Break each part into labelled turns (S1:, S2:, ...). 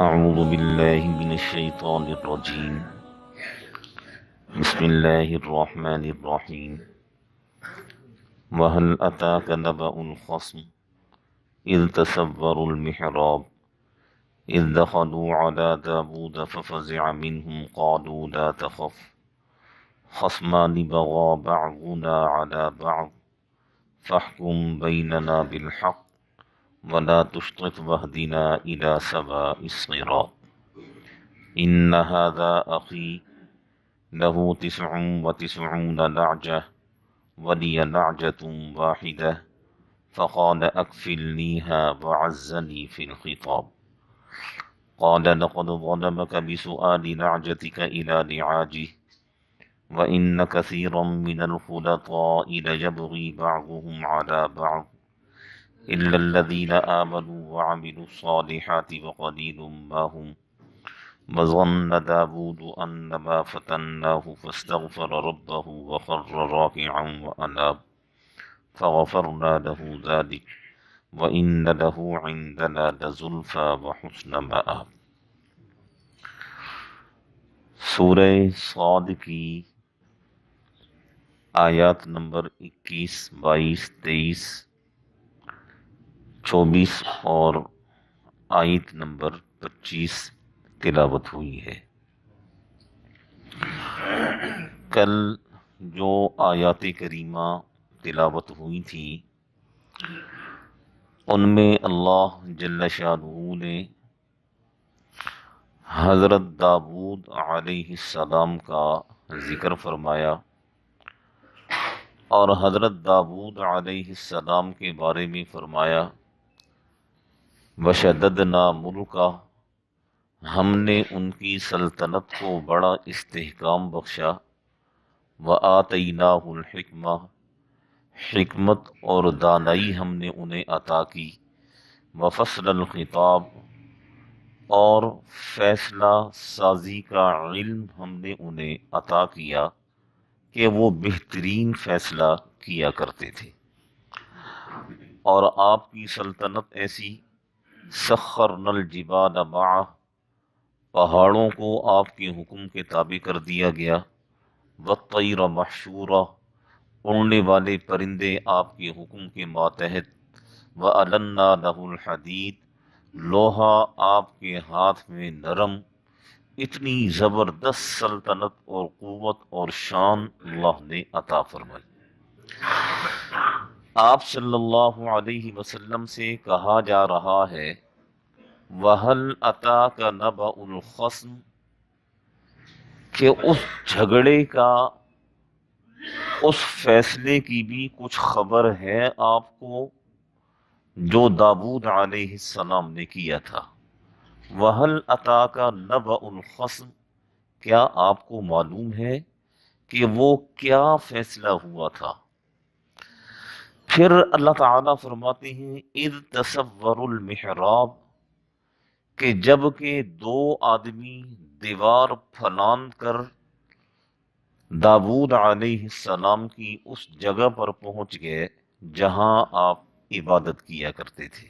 S1: أعوذ بالله من الشيطان الرجيم. بسم الله الرحمن الرحيم. وهل أتاك نبأ الخصم إذ تسوروا المحراب إذ دخلوا على داود ففزع منهم قالوا لا تخف خصمان بغى بعضنا على بعض فاحكم بيننا بالحق ولا تشطط واهدنا إلى سواء الصراط. إن هذا أخي له 99 نعجة ولي نعجة واحدة فقال أكفلنيها وعزني في الخطاب. قال لقد ظلمك بسؤال نعجتك إلى نعاجه وإن كثيرا من الخلطاء ليبغي بعضهم على بعض إلا الذين آمنوا وعملوا الصالحات وقليل ما هم. وظن داود أنما فتناه فاستغفر ربه وخر راكعا وأناب فغفرنا له ذلك وإن له عندنا لزلفى وحسن مآب. سورہ صاد کی آیات نمبر 21، 22، 23، 24 اور آیت نمبر 25 تلاوت ہوئی ہے۔ کل جو آیات کریمہ تلاوت ہوئی تھی ان میں اللہ جل شانہ نے حضرت داؤد علیہ السلام کا ذکر فرمایا اور حضرت داؤد علیہ السلام کے بارے میں فرمایا وشددنا ملکہ، ہم نے ان کی سلطنت کو بڑا استحکام بخشا، وآتیناہ الحکمہ، حکمت اور دانائی ہم نے انہیں عطا کی، وفصل الخطاب، اور فیصلہ سازی کا علم ہم نے انہیں عطا کیا کہ وہ بہترین فیصلہ کیا کرتے تھے۔ اور آپ کی سلطنت ایسی، سخرنا الجبال معہ، پہاڑوں کو آپ کے حکم کے تابع کر دیا گیا، والطیر محشورہ، اڑنے والے پرندے آپ کے حکم کے ماتحت، وَأَلَنَّا لَهُ الْحَدِيدَ، لوہا آپ کے ہاتھ میں نرم۔ اتنی زبردست سلطنت اور قوت اور شان اللہ نے عطا فرمائی۔ آپ صلی اللہ علیہ وسلم سے کہا جا رہا ہے وَهَلْ أَتَاكَ نَبَأُ الْخَصْمِ، کہ اس جھگڑے کا، اس فیصلے کی بھی کچھ خبر ہے آپ کو جو داؤد علیہ السلام نے کیا تھا۔ وَهَلْ أَتَاكَ نَبَأُ الْخَصْمِ، کیا آپ کو معلوم ہے کہ وہ کیا فیصلہ ہوا تھا؟ پھر اللہ تعالیٰ فرماتے ہیں اِذْ تَسَوَّرُوا الْمِحْرَابَ، کہ جب کہ دو آدمی دیوار پھلان کر داؤد علیہ السلام کی اس جگہ پر پہنچ گئے جہاں آپ عبادت کیا کرتے تھے۔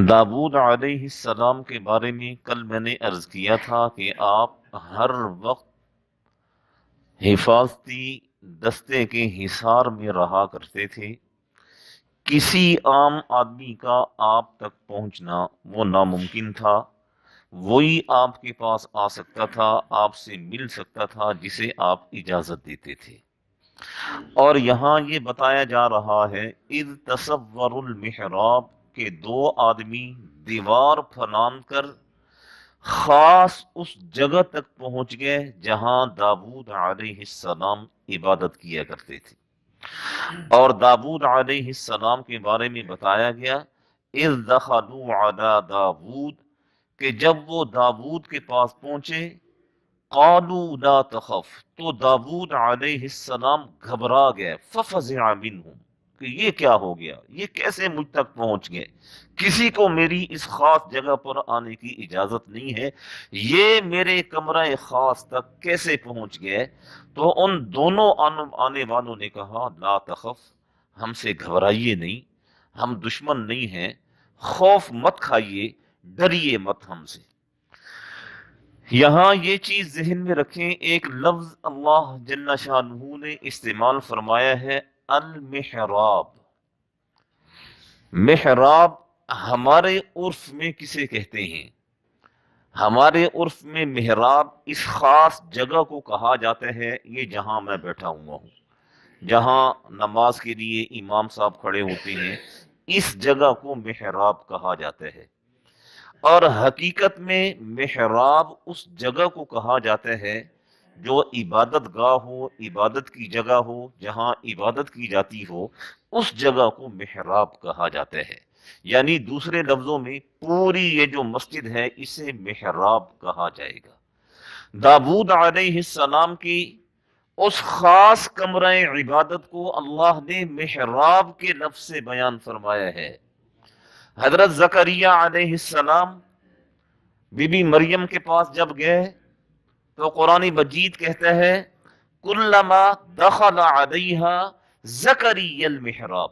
S1: داؤد علیہ السلام کے بارے میں کل میں نے عرض کیا تھا کہ آپ ہر وقت حفاظتی دستے کے حصار میں رہا کرتے تھے۔ کسی عام آدمی کا آپ تک پہنچنا وہ ناممکن تھا، وہی آپ کے پاس آ سکتا تھا، آپ سے مل سکتا تھا جسے آپ اجازت دیتے تھے۔ اور یہاں یہ بتایا جا رہا ہے اذ تصور المحراب، کہ دو آدمی دیوار پھلان کر خاص اس جگہ تک پہنچ گئے جہاں داؤد علیہ السلام عبادت کیا کرتے تھے۔ اور داؤد علیہ السلام کے بارے میں بتایا گیا اذ دخلوا علی داؤد، کہ جب وہ داؤد کے پاس پہنچے قالوا لا تخف، تو داؤد علیہ السلام گھبرا گئے، ففزع منہم، کہ یہ کیا ہو گیا، یہ کیسے مجھ تک پہنچ گئے، کسی کو میری اس خاص جگہ پر آنے کی اجازت نہیں ہے، یہ میرے کمرہ خاص تک کیسے پہنچ گئے؟ تو ان دونوں آنے والوں نے کہا لا تخف، ہم سے گھبرائیے نہیں، ہم دشمن نہیں ہیں، خوف مت کھائیے، ڈریے مت ہم سے۔ یہاں یہ چیز ذہن میں رکھیں، ایک لفظ اللہ جل شانہ نے استعمال فرمایا ہے، المحراب۔ محراب ہمارے عرف میں کسے کہتے ہیں؟ ہمارے عرف میں محراب اس خاص جگہ کو کہا جاتا ہے، یہ جہاں میں بیٹھا ہوا ہوں، جہاں نماز کے لیے امام صاحب کھڑے ہوتے ہیں، اس جگہ کو محراب کہا جاتا ہے۔ اور حقیقت میں محراب اس جگہ کو کہا جاتا ہے جو عبادت گاہ ہو، عبادت کی جگہ ہو، جہاں عبادت کی جاتی ہو، اس جگہ کو محراب کہا جاتا ہے۔ یعنی دوسرے لفظوں میں پوری یہ جو مسجد ہے اسے محراب کہا جائے گا۔ داؤد علیہ السلام کی اس خاص کمرہ عبادت کو اللہ نے محراب کے لفظ سے بیان فرمایا ہے۔ حضرت زکریہ علیہ السلام بی بی مریم کے پاس جب گئے تو قرآن مجید کہتا ہے کلما دخل علیہا زکریا المحراب،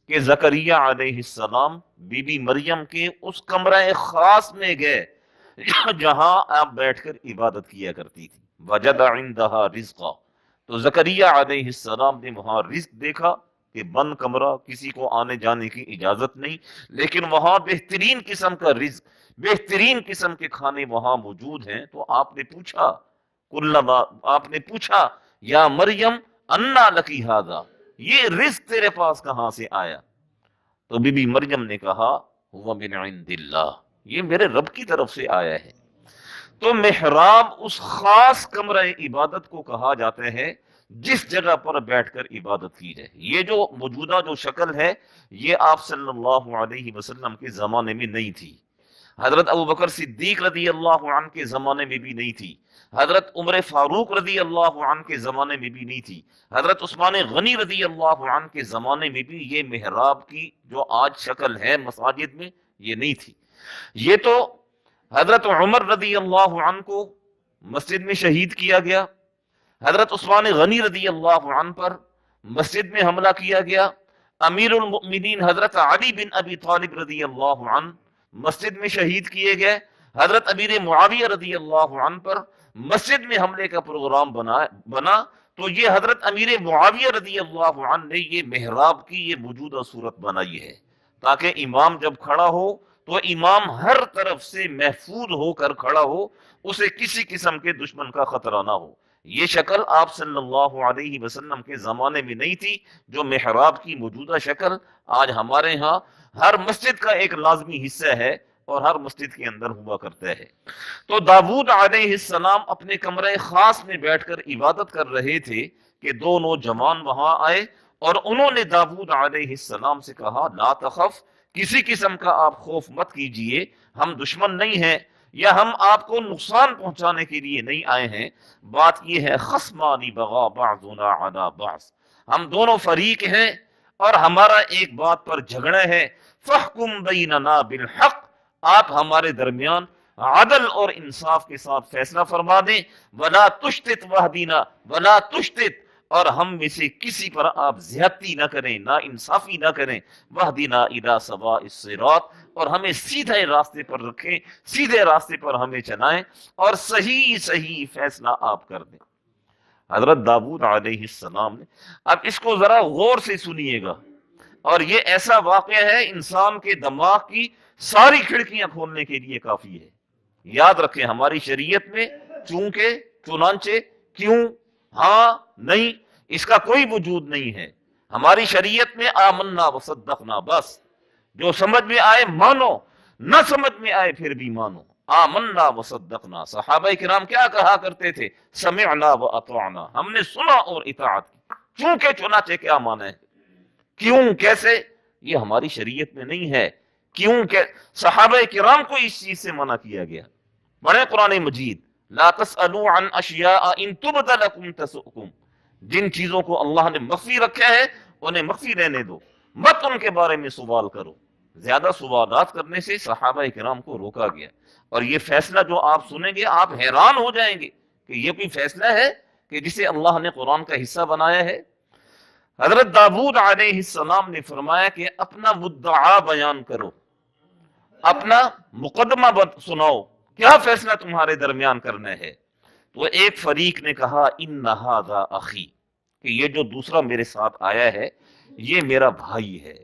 S1: کہ زکریہ علیہ السلام بی بی مریم کے اس کمرہ خاص میں گئے جہاں آپ بیٹھ کر عبادت کیا کرتی تھی۔ وجد عندہا رزقا، تو زکریہ علیہ السلام نے وہاں رزق دیکھا کہ بند کمرہ، کسی کو آنے جانے کی اجازت نہیں، لیکن وہاں بہترین قسم کا رزق، بہترین قسم کے کھانے وہاں موجود ہیں۔ تو آپ نے پوچھا آپ نے پوچھا یا مریم انا لکی ھذا، یہ رزق تیرے پاس کہاں سے آیا؟ تو بی بی مریم نے کہا ہوا من عند اللہ، یہ میرے رب کی طرف سے آیا ہے۔ تو محراب اس خاص کمرہ عبادت کو کہا جاتا ہے جس جگہ پر بیٹھ کر عبادت کی جائے۔ یہ جو موجودہ جو شکل ہے یہ آپ صلی اللہ علیہ وسلم کے زمانے میں نہیں تھی، حضرت ابوبکر صدیق رضی اللہ عنہ کے زمانے میں بھی نہیں تھی، حضرت عمر فاروق رضی اللہ عنہ کے زمانے میں بھی نہیں تھی، حضرت عثمان غنی رضی اللہ عنہ کے زمانے میں بھی یہ محراب کی جو آج شکل ہے مساجد میں یہ نہیں تھی۔ یہ تو حضرت عمر رضی اللہ عنہ کو مسجد میں شہید کیا گیا، حضرت عثمان غنی رضی اللہ عنہ پر مسجد میں حملہ کیا گیا، امیر المؤمنین حضرت علی بن ابی طالب رضی اللہ عنہ مسجد میں شہید کیے گئے، حضرت امیر معاویہ رضی اللہ عنہ پر مسجد میں حملے کا پروگرام بنا تو یہ حضرت امیر معاویہ رضی اللہ عنہ نے یہ محراب کی یہ موجودہ صورت بنائی ہے تاکہ امام جب کھڑا ہو تو امام ہر طرف سے محفوظ ہو کر کھڑا ہو، اسے کسی قسم کے دشمن کا خطرہ نہ ہو۔ یہ شکل آپ صلی اللہ علیہ وسلم کے زمانے میں نہیں تھی، جو محراب کی موجودہ شکل آج ہمارے ہاں ہر مسجد کا ایک لازمی حصہ ہے اور ہر مسجد کے اندر ہوا کرتا ہے۔ تو داؤد علیہ السلام اپنے کمرے خاص میں بیٹھ کر عبادت کر رہے تھے کہ دو نوجوان وہاں آئے اور انہوں نے داؤد علیہ السلام سے کہا لا تخف، کسی قسم کا آپ خوف مت کیجئے، ہم دشمن نہیں ہیں یا ہم آپ کو نقصان پہنچانے کے لیے نہیں آئے ہیں، بات یہ ہے خصمان بغا بعضنا علی بعض، ہم دونوں فریق ہیں اور ہمارا ایک بات پر جھگڑا ہے، فاحکم بیننا بالحق، آپ ہمارے درمیان عدل اور انصاف کے ساتھ فیصلہ فرما دیں، ولا تشتت وحدینا ولا تشتت، اور ہم میں سے کسی پر آپ زیادتی نہ کریں، نا انصافی نہ کریں، وحدینا الی سواء الصراط، اور ہمیں سیدھے راستے پر رکھیں، سیدھے راستے پر ہمیں چلائیں اور صحیح فیصلہ آپ کر دیں۔ حضرت داؤد علیہ السلام نے، اب اس کو ذرا غور سے سنیے گا، اور یہ ایسا واقعہ ہے انسان کے دماغ کی ساری کھڑکیاں کھولنے کے لیے کافی ہے۔ یاد رکھیں ہماری شریعت میں چونکہ، چنانچہ، کیوں، ہاں، نہیں، اس کا کوئی وجود نہیں ہے۔ ہماری شریعت میں آمنا وصدقنا، بس جو سمجھ میں آئے مانو، نہ سمجھ میں آئے پھر بھی مانو۔ آمنا وصدقنا، صحابہ کرام کیا کہا کرتے تھے؟ سمعنا واطعنا، ہم نے سنا اور اطاعت کی۔ چونکہ، چنانچہ کیا مانا ہے؟ کیوں، کیسے؟ یہ ہماری شریعت میں نہیں ہے۔ کیوں کہ صحابہ کرام کو اس چیز سے منع کیا گیا۔ بڑے قرآن مجید لا تسألوا عن اشیاء ان تبد لکم تسؤکم، جن چیزوں کو اللہ نے مخفی رکھا ہے انہیں مخفی رہنے دو، مت ان کے بارے میں سوال کرو۔ زیادہ سوالات کرنے سے صحابہ کرام کو روکا گیا، اور یہ فیصلہ جو آپ سنیں گے آپ حیران ہو جائیں گے کہ یہ کوئی فیصلہ ہے کہ جسے اللہ نے قرآن کا حصہ بنایا ہے۔ حضرت داؤد علیہ السلام نے فرمایا کہ اپنا مدعا بیان کرو، اپنا مقدمہ سناؤ، کیا فیصلہ تمہارے درمیان کرنا ہے؟ تو ایک فریق نے کہا ان ھذا اخی، کہ یہ جو دوسرا میرے ساتھ آیا ہے یہ میرا بھائی ہے۔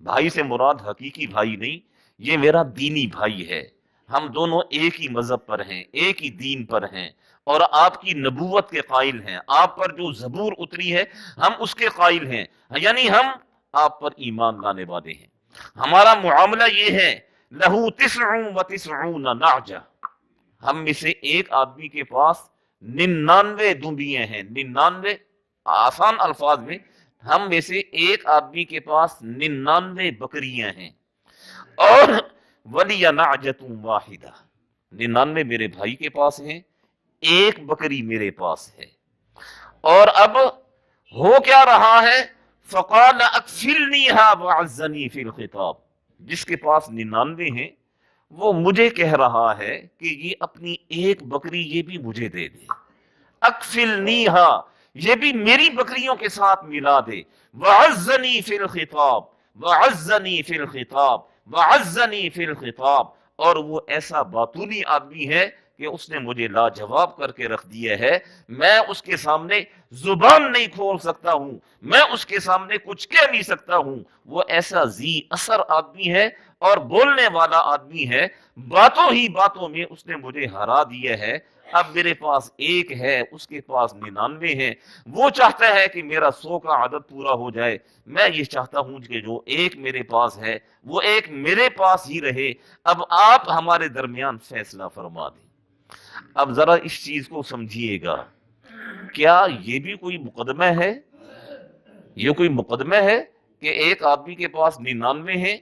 S1: بھائی سے مراد حقیقی بھائی نہیں، یہ میرا دینی بھائی ہے، ہم دونوں ایک ہی مذہب پر ہیں، ایک ہی دین پر ہیں، اور آپ کی نبوت کے قائل ہیں، آپ پر جو زبور اتری ہے ہم اس کے قائل ہیں، یعنی ہم آپ پر ایمان لانے والے ہیں۔ ہمارا معاملہ یہ ہے لہو تسع و تسعون نعجہ، ہم میں سے ایک آدمی کے پاس 99 دمبیاں ہیں، 99 آسان الفاظ میں ہم میں سے ایک آدمی کے پاس 99 بکریاں ہیں، اور ولی نعجۃ واحدہ، 99 میرے بھائی کے پاس ہیں، ایک بکری میرے پاس ہے۔ اور اب ہو کیا رہا ہے؟ فقال اکفلنیها وعزنی فی الخطاب، جس کے پاس 99 ہیں وہ مجھے کہہ رہا ہے کہ یہ اپنی ایک بکری یہ بھی مجھے دے دے، اکفلنیہا، یہ بھی میری بکریوں کے ساتھ ملا دے، وعزنی فی الخطاب، وعزنی فی الخطاب، وعزنی فی الخطاب، اور وہ ایسا باتونی آدمی ہے کہ اس نے مجھے لاجواب کر کے رکھ دیا ہے، میں اس کے سامنے زبان نہیں کھول سکتا ہوں، میں اس کے سامنے کچھ کہہ نہیں سکتا ہوں، وہ ایسا ذی اثر آدمی ہے اور بولنے والا آدمی ہے، باتوں ہی باتوں میں اس نے مجھے ہرا دیا ہے۔ اب میرے پاس ایک ہے، اس کے پاس 99 ہیں، وہ چاہتا ہے کہ میرا 100 کا عدد پورا ہو جائے، میں یہ چاہتا ہوں کہ جو ایک میرے پاس ہے وہ ایک میرے پاس ہی رہے، اب آپ ہمارے درمیان فیصلہ فرما دیں۔ اب ذرا اس چیز کو سمجھیے گا، کیا یہ بھی کوئی مقدمہ ہے؟ یہ کوئی مقدمہ ہے کہ ایک آدمی کے پاس 99 ہیں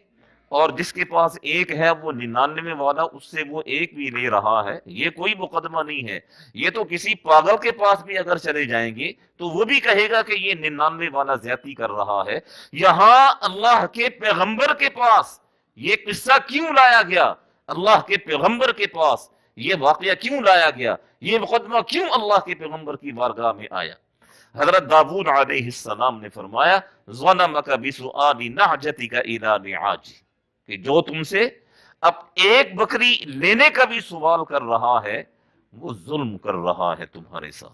S1: اور جس کے پاس ایک ہے وہ 99 والا اس سے وہ ایک بھی لے رہا ہے؟ یہ کوئی مقدمہ نہیں ہے۔ یہ تو کسی پاگل کے پاس بھی اگر چلے جائیں گے تو وہ بھی کہے گا کہ یہ 99 والا زیادتی کر رہا ہے۔ یہاں اللہ کے پیغمبر کے پاس یہ قصہ کیوں لایا گیا؟ اللہ کے پیغمبر کے پاس یہ واقعہ کیوں لایا گیا؟ یہ مقدمہ کیوں اللہ کے پیغمبر کی بارگاہ میں آیا؟ حضرت داؤد علیہ السلام نے فرمایا ظلمک بسؤال نعجتک الی نعاج، کہ جو تم سے اب ایک بکری لینے کا بھی سوال کر رہا ہے وہ ظلم کر رہا ہے تمہارے ساتھ۔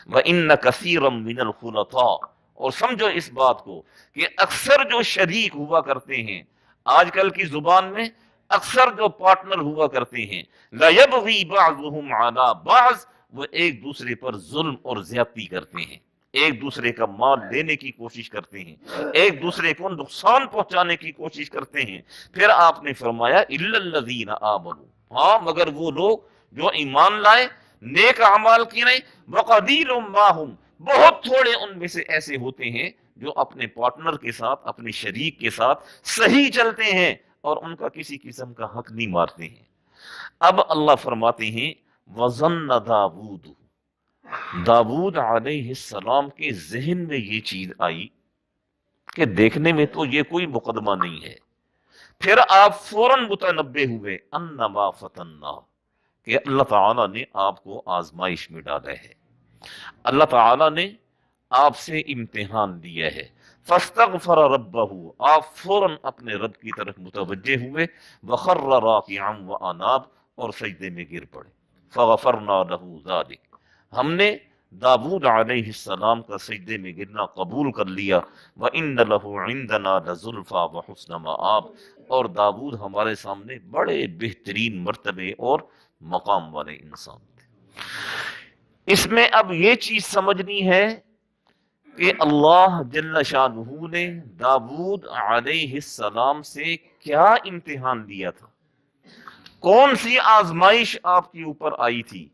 S1: وَإِنَّ كَثِيرًا مِنَ الْخُلَطَاءِ، اور سمجھو اس بات کو کہ اکثر جو شریک ہوا کرتے ہیں آج کل کی زبان میں، اکثر جو پارٹنر ہوا کرتے ہیں، لَيَبْغِي بَعْضُهُمْ عَلَى بَعْضٍ، وہ ایک دوسرے پر ظلم اور زیادتی کرتے ہیں، ایک دوسرے کا مال لینے کی کوشش کرتے ہیں، ایک دوسرے کو نقصان پہنچانے کی کوشش کرتے ہیں۔ پھر آپ نے فرمایا الا الذین آمنوا، ہاں مگر وہ لوگ جو ایمان لائے، نیک اعمال کیے، وقلیل ما هم، بہت تھوڑے ان میں سے ایسے ہوتے ہیں جو اپنے پارٹنر کے ساتھ، اپنے شریک کے ساتھ صحیح چلتے ہیں اور ان کا کسی قسم کا حق نہیں مارتے ہیں۔ اب اللہ فرماتے ہیں وَظَنَّ داؤد علیہ السلام کے ذہن میں یہ چیز آئی کہ دیکھنے میں تو یہ کوئی مقدمہ نہیں ہے، پھر آپ فوراً متنبہ ہوئے انما فتنہ، کہ اللہ تعالیٰ نے آپ کو آزمائش میں ڈالا ہے، اللہ تعالیٰ نے آپ سے امتحان لیا ہے۔ فاستغفر ربہ، آپ فوراً اپنے رب کی طرف متوجہ ہوئے، وخر راکعا واناب، اور سجدے میں گر پڑے۔ فغفرنا لہ ذلک، ہم نے داؤد علیہ السلام کا سجدے میں گرنا قبول کر لیا۔ وَإِنَّ لَهُ عِندَنَا لَزُلْفَىٰ وَحُسْنَ مَآب، اور داؤد ہمارے سامنے بڑے بہترین مرتبے اور مقام والے انسان تھے۔ اس میں اب یہ چیز سمجھنی ہے کہ اللہ جل شانہ نے داؤد علیہ السلام سے کیا امتحان لیا تھا، کون سی آزمائش آپ کے اوپر آئی تھی،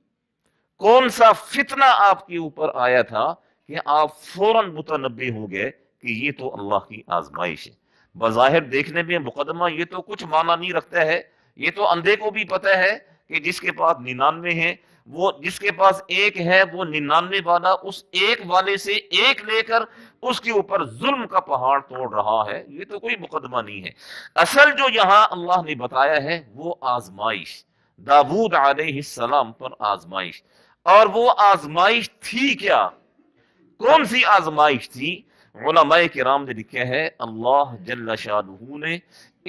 S1: کون سا فتنہ آپ کے اوپر آیا تھا کہ آپ فوراً متنبہ ہو گئے کہ یہ تو اللہ کی آزمائش ہے۔ بظاہر دیکھنے میں مقدمہ یہ تو کچھ معنی نہیں رکھتا ہے، یہ تو اندھے کو بھی پتہ ہے کہ جس کے پاس 99 ہیں، وہ جس کے پاس ایک ہے وہ 99 والا اس ایک والے سے ایک لے کر اس کے اوپر ظلم کا پہاڑ توڑ رہا ہے، یہ تو کوئی مقدمہ نہیں ہے۔ اصل جو یہاں اللہ نے بتایا ہے وہ آزمائش، داؤد علیہ السلام پر آزمائش، اور وہ آزمائش تھی کیا؟ کون سی آزمائش تھی؟ علماء کرام نے لکھا ہے اللہ جل شانہ نے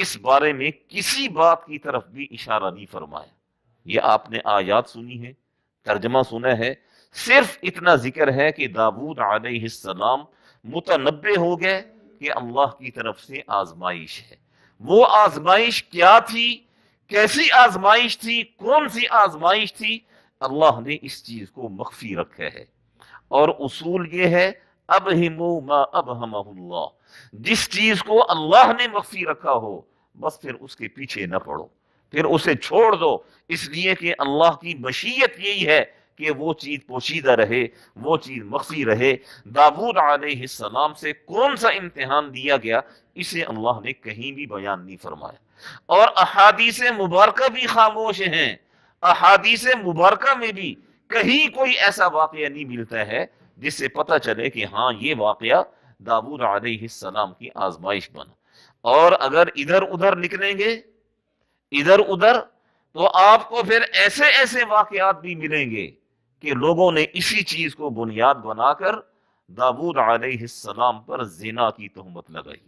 S1: اس بارے میں کسی بات کی طرف بھی اشارہ نہیں فرمایا۔ یہ آپ نے آیات سنی ہے، ترجمہ سنا ہے، صرف اتنا ذکر ہے کہ داؤد علیہ السلام متنبہ ہو گئے کہ اللہ کی طرف سے آزمائش ہے۔ وہ آزمائش کیا تھی، کیسی آزمائش تھی، کون سی آزمائش تھی، اللہ نے اس چیز کو مخفی رکھا ہے۔ اور اصول یہ ہے ابہموا ما ابہمہ اللہ، جس چیز کو اللہ نے مخفی رکھا ہو بس پھر اس کے پیچھے نہ پڑو، پھر اسے چھوڑ دو، اس لیے کہ اللہ کی مشیت یہی ہے کہ وہ چیز پوشیدہ رہے، وہ چیز مخفی رہے۔ داؤد علیہ السلام سے کون سا امتحان دیا گیا اسے اللہ نے کہیں بھی بیان نہیں فرمایا، اور احادیث مبارکہ بھی خاموش ہیں۔ احادیث مبارکہ میں بھی کہیں کوئی ایسا واقعہ نہیں ملتا ہے جس سے پتہ چلے کہ ہاں یہ واقعہ داؤد علیہ السلام کی آزمائش بنا۔ اور اگر ادھر ادھر نکلیں گے ادھر ادھر تو آپ کو پھر ایسے ایسے واقعات بھی ملیں گے کہ لوگوں نے اسی چیز کو بنیاد بنا کر داؤد علیہ السلام پر زنا کی تہمت لگائی،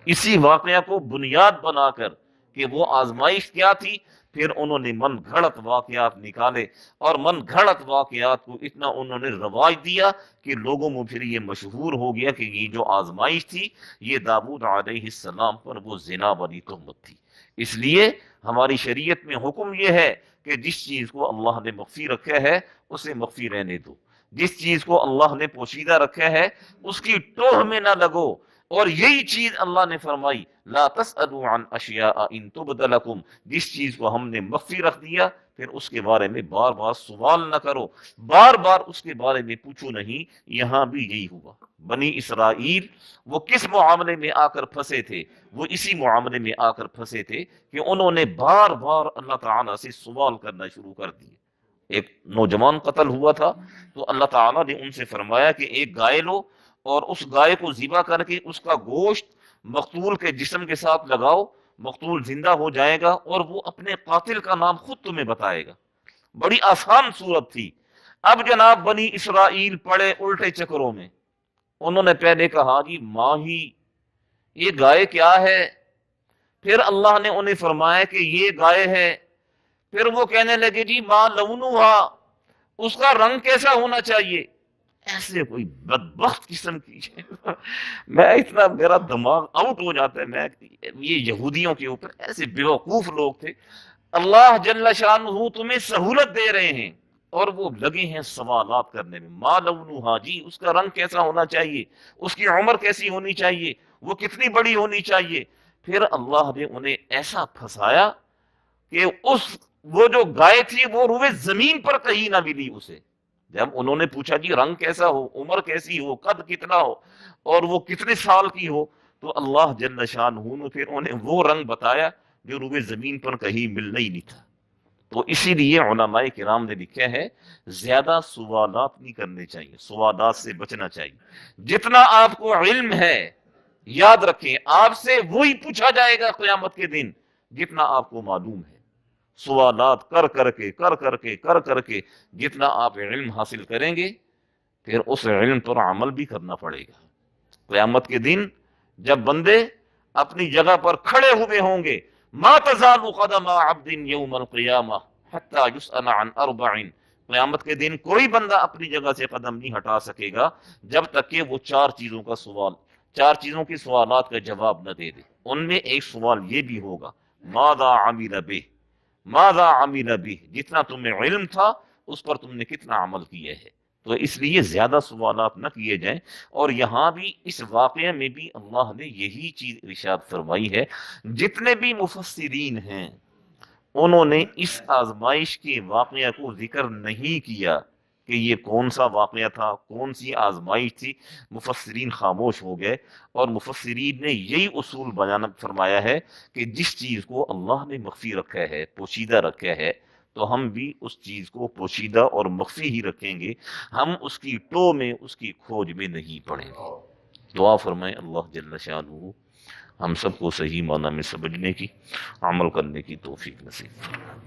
S1: اسی واقعہ کو بنیاد بنا کر کہ وہ آزمائش کیا تھی، پھر انہوں نے من گھڑت واقعات نکالے، اور من گھڑت واقعات کو اتنا انہوں نے رواج دیا کہ لوگوں میں پھر یہ مشہور ہو گیا کہ یہ جو آزمائش تھی یہ داؤد علیہ السلام پر وہ زنا والی تہمت تھی۔ اس لیے ہماری شریعت میں حکم یہ ہے کہ جس چیز کو اللہ نے مخفی رکھا ہے اسے مخفی رہنے دو، جس چیز کو اللہ نے پوشیدہ رکھا ہے اس کی ٹوہ میں نہ لگو۔ اور یہی چیز اللہ نے فرمائی لا تسألوا عن اشیاء ان تبد لکم، جس چیز کو ہم نے مخفی رکھ دیا پھر اس کے بارے میں بار بار سوال نہ کرو، بار بار اس کے بارے میں پوچھو نہیں۔ یہاں بھی یہی ہوا، بنی اسرائیل وہ کس معاملے میں آ کر پھنسے تھے؟ وہ اسی معاملے میں آ کر پھنسے تھے کہ انہوں نے بار بار اللہ تعالیٰ سے سوال کرنا شروع کر دیے۔ ایک نوجوان قتل ہوا تھا تو اللہ تعالیٰ نے ان سے فرمایا کہ ایک گائے لو اور اس گائے کو ذبح کر کے اس کا گوشت مقتول کے جسم کے ساتھ لگاؤ، مقتول زندہ ہو جائے گا اور وہ اپنے قاتل کا نام خود تمہیں بتائے گا۔ بڑی آسان صورت تھی۔ اب جناب بنی اسرائیل پڑے الٹے چکروں میں، انہوں نے پہلے کہا جی ماہی، یہ گائے کیا ہے؟ پھر اللہ نے انہیں فرمایا کہ یہ گائے ہے۔ پھر وہ کہنے لگے جی ماں لونھا، اس کا رنگ کیسا ہونا چاہیے؟ ایسے کوئی بدبخت قسم کی میں اتنا میرا دماغ آؤٹ ہو جاتا ہے۔ میں یہ یہودیوں کے اوپر ایسے بیوقوف لوگ تھے۔ اللہ جل شانہ تمہیں سہولت دے رہے ہیں اور وہ لگے ہیں سوالات کرنے میں۔ ما لونھا، جی اس کا رنگ کیسا ہونا چاہیے، اس کی عمر کیسی ہونی چاہیے، وہ کتنی بڑی ہونی چاہیے۔ پھر اللہ نے انہیں ایسا پھنسایا کہ وہ جو گائے تھی وہ روئے زمین پر کہیں نہ ملی اسے۔ جب انہوں نے پوچھا جی رنگ کیسا ہو، عمر کیسی ہو، قد کتنا ہو اور وہ کتنے سال کی ہو، تو اللہ جل شانہ نے پھر انہیں وہ رنگ بتایا جو روئے زمین پر کہیں ملنا ہی نہیں تھا۔ تو اسی لیے علماء کرام نے لکھا ہے زیادہ سوالات نہیں کرنے چاہیے، سوالات سے بچنا چاہیے۔ جتنا آپ کو علم ہے یاد رکھیں آپ سے وہی پوچھا جائے گا قیامت کے دن جتنا آپ کو معلوم ہے۔ سوالات کر کر کے جتنا آپ علم حاصل کریں گے پھر اس علم پر عمل بھی کرنا پڑے گا۔ قیامت کے دن جب بندے اپنی جگہ پر کھڑے ہوئے ہوں گے، ما تزال قدم عبد یوم القیامہ حتی یسأل عن اربع، قیامت کے دن کوئی بندہ اپنی جگہ سے قدم نہیں ہٹا سکے گا جب تک کہ وہ چار چیزوں کے سوالات کا جواب نہ دے دے۔ ان میں ایک سوال یہ بھی ہوگا ماذا عمل بہ، ماذا عمل بہ، جتنا تمہیں علم تھا اس پر تم نے کتنا عمل کیا ہے۔ تو اس لیے زیادہ سوالات نہ کیے جائیں۔ اور یہاں بھی اس واقعے میں بھی اللہ نے یہی چیز ارشاد فرمائی ہے۔ جتنے بھی مفسرین ہیں انہوں نے اس آزمائش کے واقعہ کو ذکر نہیں کیا کہ یہ کون سا واقعہ تھا، کون سی آزمائش تھی۔ مفسرین خاموش ہو گئے، اور مفسرین نے یہی اصول بیان فرمایا ہے کہ جس چیز کو اللہ نے مخفی رکھا ہے، پوشیدہ رکھا ہے، تو ہم بھی اس چیز کو پوشیدہ اور مخفی ہی رکھیں گے، ہم اس کی ٹو میں، اس کی کھوج میں نہیں پڑیں گے۔ دعا فرمائیں اللہ جل شانہ ہم سب کو صحیح معنی میں سمجھنے کی، عمل کرنے کی توفیق نصیب فرمائے۔